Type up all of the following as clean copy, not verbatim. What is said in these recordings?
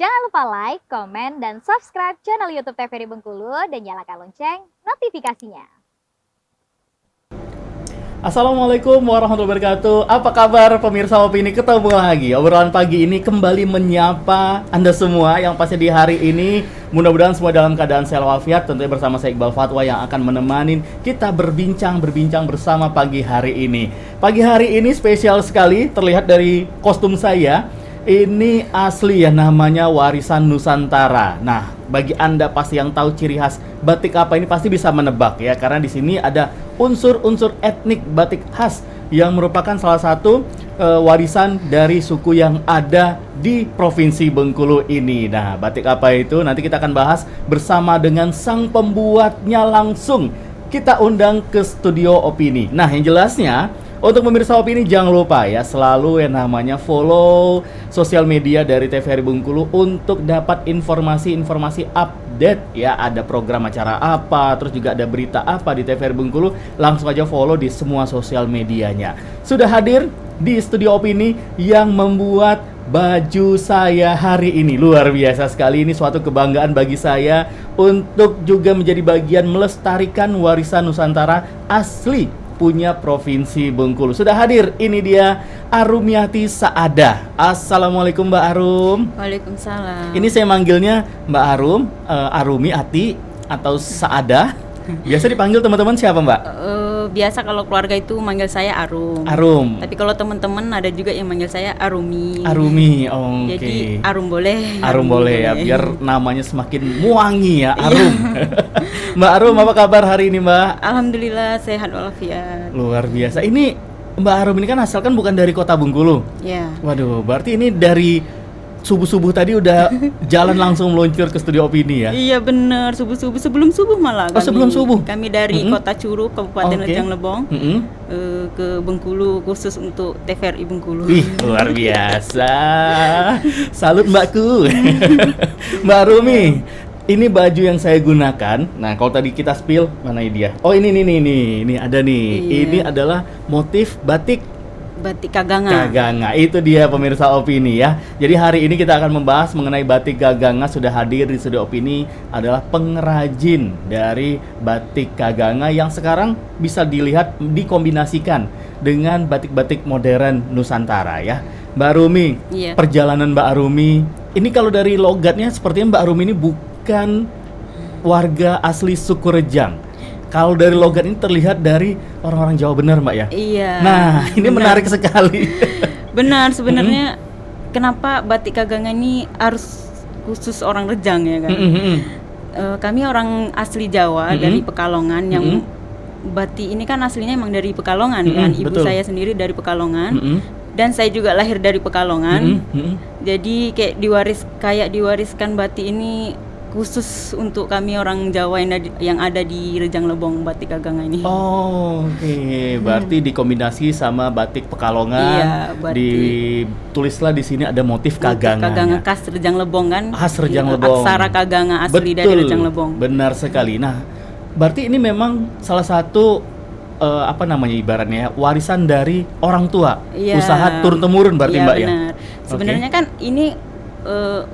Jangan lupa like, komen, dan subscribe channel YouTube TVRI Bengkulu dan nyalakan lonceng notifikasinya. Assalamualaikum warahmatullahi wabarakatuh. Apa kabar pemirsa Opini? Ketemu lagi. Obrolan pagi ini kembali menyapa Anda semua yang pasti di hari ini mudah-mudahan semua dalam keadaan sehat walafiat. Tentunya bersama saya Iqbal Fatwa yang akan menemani kita berbincang bersama pagi hari ini. Pagi hari ini spesial sekali, terlihat dari kostum saya. Ini asli ya, namanya warisan Nusantara. Nah, bagi Anda pasti yang tahu ciri khas batik apa ini pasti bisa menebak ya, karena di sini ada unsur-unsur etnik batik khas yang merupakan salah satu warisan dari suku yang ada di Provinsi Bengkulu ini. Nah, batik apa itu? Nanti kita akan bahas bersama dengan sang pembuatnya langsung. Kita undang ke studio Opini. Nah, yang jelasnya untuk pemirsa Opini jangan lupa ya selalu yang namanya follow sosial media dari TVRI Bengkulu untuk dapat informasi-informasi update ya, ada program acara apa, terus juga ada berita apa di TVRI Bengkulu, langsung aja follow di semua sosial medianya. Sudah hadir di studio Opini yang membuat baju saya hari ini luar biasa sekali. Ini suatu kebanggaan bagi saya untuk juga menjadi bagian melestarikan warisan Nusantara asli punya Provinsi Bengkulu. Sudah hadir, ini dia Arumiati Saadah. Assalamualaikum Mbak Arum. Waalaikumsalam. Ini saya manggilnya Mbak Arum, Arumiati atau Saadah. Biasa dipanggil teman-teman siapa Mbak? Biasa kalau keluarga itu manggil saya Arum. Arum. Tapi kalau teman-teman ada juga yang manggil saya Arumi. Arumi, oke. Jadi Arum boleh. Arum boleh ya, biar namanya semakin muangi ya, Arum. Mbak Arum, apa kabar hari ini Mbak? Alhamdulillah sehat walafiat. Luar biasa. Ini Mbak Arum ini kan asalkan bukan dari kota Bengkulu. Ya. Waduh, berarti ini dari subuh-subuh tadi udah jalan langsung meluncur ke studio Opini ya? Iya benar, subuh-subuh, sebelum subuh malah. Oh, sebelum subuh? Kami dari Kota Curug, Kabupaten Rejang Lebong, ke Bengkulu khusus untuk TVRI Bengkulu. Wih, luar biasa. Salut Mbakku. Mbak Rumi, ini baju yang saya gunakan. Nah, kalau tadi kita spill, mana dia? Oh, ini ada nih. Iya. Ini adalah motif batik Kaganga. Kaganga, itu dia pemirsa Opini ya. Jadi hari ini kita akan membahas mengenai batik Kaganga. Sudah hadir di studio Opini adalah pengrajin dari batik Kaganga yang sekarang bisa dilihat dikombinasikan dengan batik-batik modern Nusantara ya. Mbak Rumi, Iya. perjalanan Mbak Rumi, ini kalau dari logatnya sepertinya Mbak Rumi ini bukan warga asli suku Rejang. Kalau dari logat ini terlihat dari orang-orang Jawa, benar Mbak ya? Iya. Nah, ini benar. menarik sekali. Benar, sebenarnya kenapa batik Kaganga ini harus khusus orang Rejang ya kan? Kami orang asli Jawa dari Pekalongan yang batik ini kan aslinya emang dari Pekalongan kan? Ibu betul. saya sendiri dari Pekalongan dan saya juga lahir dari Pekalongan. Jadi kayak diwariskan batik ini khusus untuk kami orang Jawa yang ada di Rejang Lebong, batik Kaganga ini. Oh, oke. Berarti dikombinasi sama batik Pekalongan. Iya, batik. Ditulislah di sini ada motif Kaganga. Kaganga khas Rejang Lebong kan? Khas Rejang Iya, Lebong. Aksara Kaganga asli dari Rejang Lebong. Benar sekali. Nah, berarti ini memang salah satu ibaratnya warisan dari orang tua. Iya. Usaha turun temurun berarti iya, Mbak ya. Benar. Sebenarnya kan ini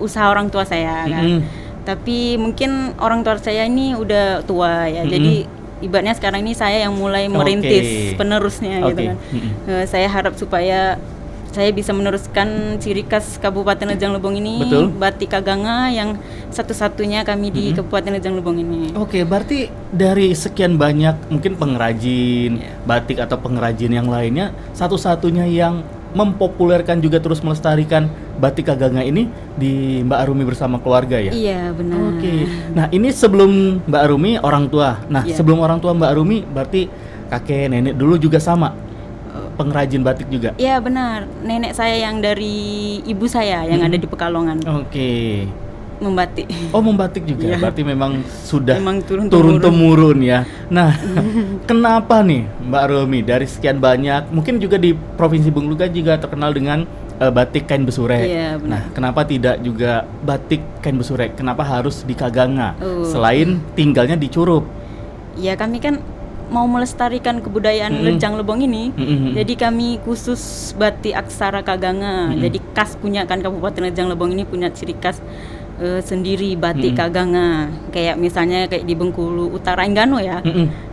usaha orang tua saya kan. Tapi mungkin orang tua saya ini udah tua ya. Jadi ibaratnya sekarang ini saya yang mulai merintis penerusnya gitu kan. Saya harap supaya saya bisa meneruskan ciri khas Kabupaten Rejang Lebong ini. Betul. Batik Kaganga yang satu-satunya kami di Kabupaten Rejang Lebong ini. Oke, berarti dari sekian banyak mungkin pengrajin batik atau pengrajin yang lainnya, satu-satunya yang mempopulerkan juga terus melestarikan batik Kaganga ini di Mbak Arumi bersama keluarga ya? Iya, benar. Oke. Nah, ini sebelum Mbak Arumi orang tua. Nah, sebelum orang tua Mbak Arumi berarti kakek nenek dulu juga sama pengrajin batik juga? Iya, benar. Nenek saya yang dari ibu saya yang ada di Pekalongan. Oke. Membatik. Oh, membatik juga. Iya. Berarti memang sudah Memang turun temurun ya. Nah, kenapa nih Mbak Rumi dari sekian banyak, mungkin juga di Provinsi Bengkulu kan juga terkenal dengan batik kain besurek. Iya, benar. Nah, kenapa tidak juga batik kain besurek? Kenapa harus di Kaganga? Selain tinggalnya di Curup. Ya kami kan mau melestarikan kebudayaan Lejang Lebong ini, jadi kami khusus batik aksara Kaganga. Jadi khas punya kan Kabupaten Lejang Lebong ini punya ciri khas sendiri batik Kaganga. Kayak misalnya kayak di Bengkulu Utara Enggano ya,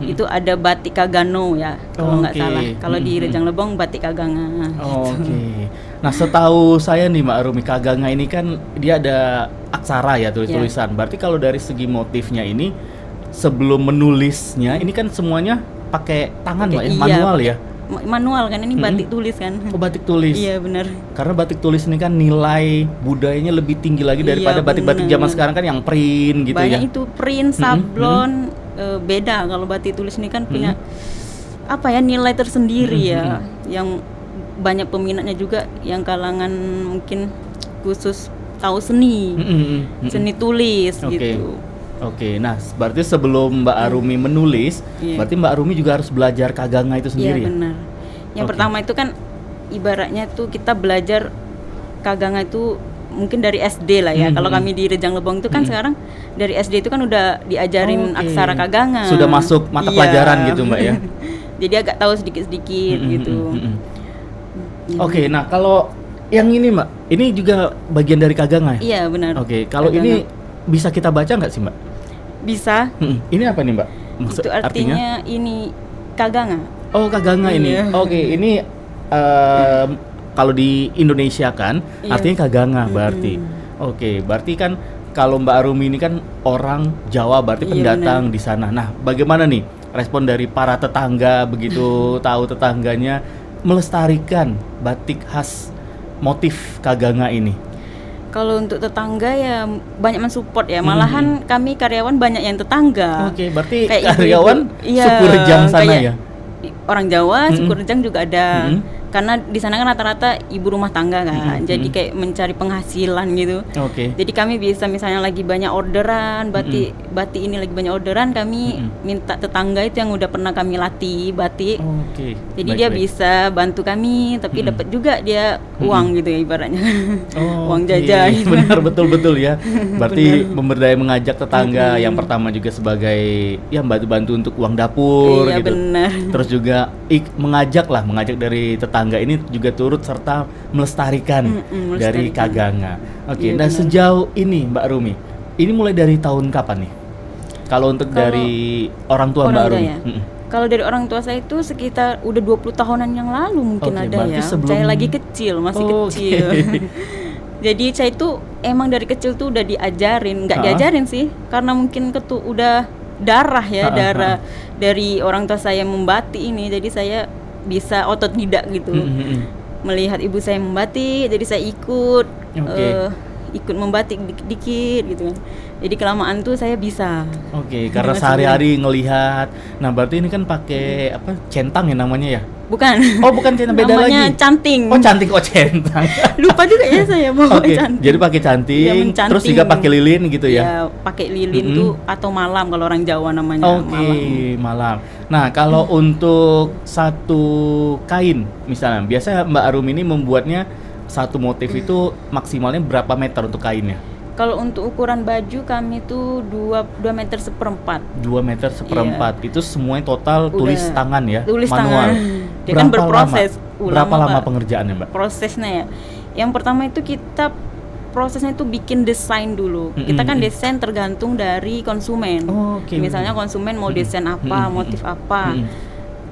itu ada batik Kagano ya kalau nggak salah. Kalau di Lejang Lebong batik Kaganga. Oke. Nah, setahu saya nih Mbak Arumi, Kaganga ini kan dia ada aksara ya, tulisan. Berarti kalau dari segi motifnya ini sebelum menulisnya ini kan semuanya pakai tangan Mbak ya, manual ya? Manual kan, ini batik tulis kan. Oh, batik tulis. Iya benar. Karena batik tulis ini kan nilai budayanya lebih tinggi lagi daripada batik-batik zaman sekarang kan yang print gitu. Banyak ya. itu print, sablon, beda. Kalau batik tulis ini kan punya apa ya, nilai tersendiri ya, yang banyak peminatnya juga, yang kalangan mungkin khusus tahu seni, seni tulis gitu. Oke, nah berarti sebelum Mbak Arumi menulis, berarti Mbak Arumi juga harus belajar Kaganga itu sendiri. Iya benar. Yang pertama itu kan ibaratnya tuh kita belajar Kaganga itu mungkin dari SD lah ya. Kalau kami di Lejang Lebong itu kan sekarang dari SD itu kan udah diajarin aksara Kaganga. Sudah masuk mata pelajaran gitu Mbak ya. Jadi agak tahu sedikit-sedikit gitu. Oke, nah kalau yang ini Mbak, ini juga bagian dari Kaganga ya? Iya benar. Oke, kalau ini bisa kita baca nggak sih Mbak? Bisa. Ini apa nih Mbak? Itu artinya ini Kaganga. Oh, Kaganga ini. Oke, ini kalau di Indonesia kan artinya Kaganga berarti. Oke, berarti kan kalau Mbak Arumi ini kan orang Jawa, berarti pendatang di sana. Nah, bagaimana nih respon dari para tetangga begitu tahu tetangganya melestarikan batik khas motif Kaganga ini? Kalau untuk tetangga ya banyak mensupport ya. Malahan kami karyawan banyak yang tetangga. Oke, berarti kayak karyawan suku Rejang sana ya? Orang Jawa, suku Rejang juga ada. Karena di sana kan rata-rata ibu rumah tangga kan. Jadi kayak mencari penghasilan gitu. Oke. Jadi kami bisa misalnya lagi banyak orderan, batik ini lagi banyak orderan, kami minta tetangga itu yang udah pernah kami latih batik. Oke. Jadi dia bisa bantu kami, tapi dapat juga dia uang gitu ya ibaratnya. Uang jajan. Benar, betul ya. Berarti memberdaya mengajak tetangga yang pertama juga sebagai ya bantu-bantu untuk uang dapur gitu. Benar. Terus juga mengajak dari tetangga ini juga turut serta melestarikan dari Kaganga. Oke, nah sejauh ini Mbak Rumi, ini mulai dari tahun kapan nih? Kalau untuk dari orang tua Mbak Rumi? Ya? Kalau dari orang tua saya itu sekitar udah 20 tahunan yang lalu mungkin ada ya. Saya lagi kecil, masih kecil. Jadi saya itu emang dari kecil tuh udah diajarin, nggak diajarin sih, karena mungkin udah darah ya, darah dari orang tua saya membatik ini, jadi saya bisa otodidak gitu. Melihat ibu saya membatik, jadi saya ikut membatik dikit-dikit gitu kan. Jadi kelamaan tuh saya bisa. Oke, karena sehari-hari ngelihat. Nah, berarti ini kan pakai apa? Centang ya namanya ya? Bukan. Oh, bukan centang, beda lagi. Namanya canting. Oh, canting, centang. Lupa juga ya saya bawa canting. Jadi pakai canting, terus juga pakai lilin gitu ya? Ya, pakai lilin tuh atau malam kalau orang Jawa namanya. Malam. Nah, kalau untuk satu kain misalnya, biasanya Mbak Arum ini membuatnya satu motif itu maksimalnya berapa meter untuk kainnya? Kalau untuk ukuran baju kami tuh 2 meter seperempat. 2 meter seperempat. Itu semuanya total tulis tangan ya? Tulis manual. Tangan. Dia kan berproses. Berapa lama pengerjaannya Mbak? Prosesnya ya. Yang pertama itu kita prosesnya itu bikin desain dulu. Kita kan desain tergantung dari konsumen. Misalnya konsumen mau desain apa, motif apa.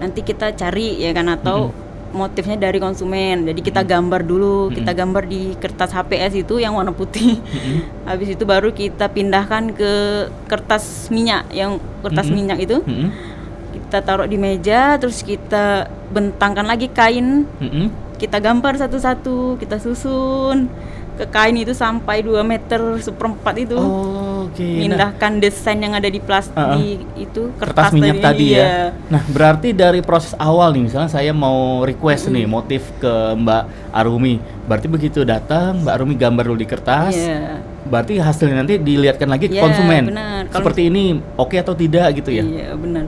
Nanti kita cari ya kan, atau motifnya dari konsumen. Jadi kita gambar dulu, kita gambar di kertas HPS itu yang warna putih. Habis itu baru kita pindahkan ke kertas minyak, yang kertas minyak itu. Kita taruh di meja, terus kita bentangkan lagi kain. Kita gambar satu-satu, kita susun ke kain itu sampai 2 meter seperempat itu. Pindahkan desain yang ada di plastik itu, kertas minyak tadi ya. Nah, berarti dari proses awal nih, misalnya saya mau request nih motif ke Mbak Arumi, berarti begitu datang Mbak Arumi gambar dulu di kertas. Berarti hasilnya nanti dilihatkan lagi ke konsumen. Benar. Seperti ini oke atau tidak gitu ya? Iya, benar.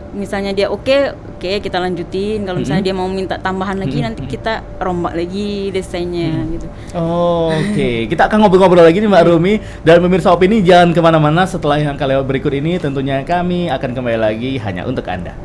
Misalnya dia oke, kita lanjutin. Kalau misalnya dia mau minta tambahan lagi, nanti kita rombak lagi desainnya gitu. Kita akan ngobrol-ngobrol lagi nih Mbak Rumi. Dan pemirsa Opini, jangan kemana-mana. Setelah yang kalian berikut ini, tentunya kami akan kembali lagi hanya untuk Anda.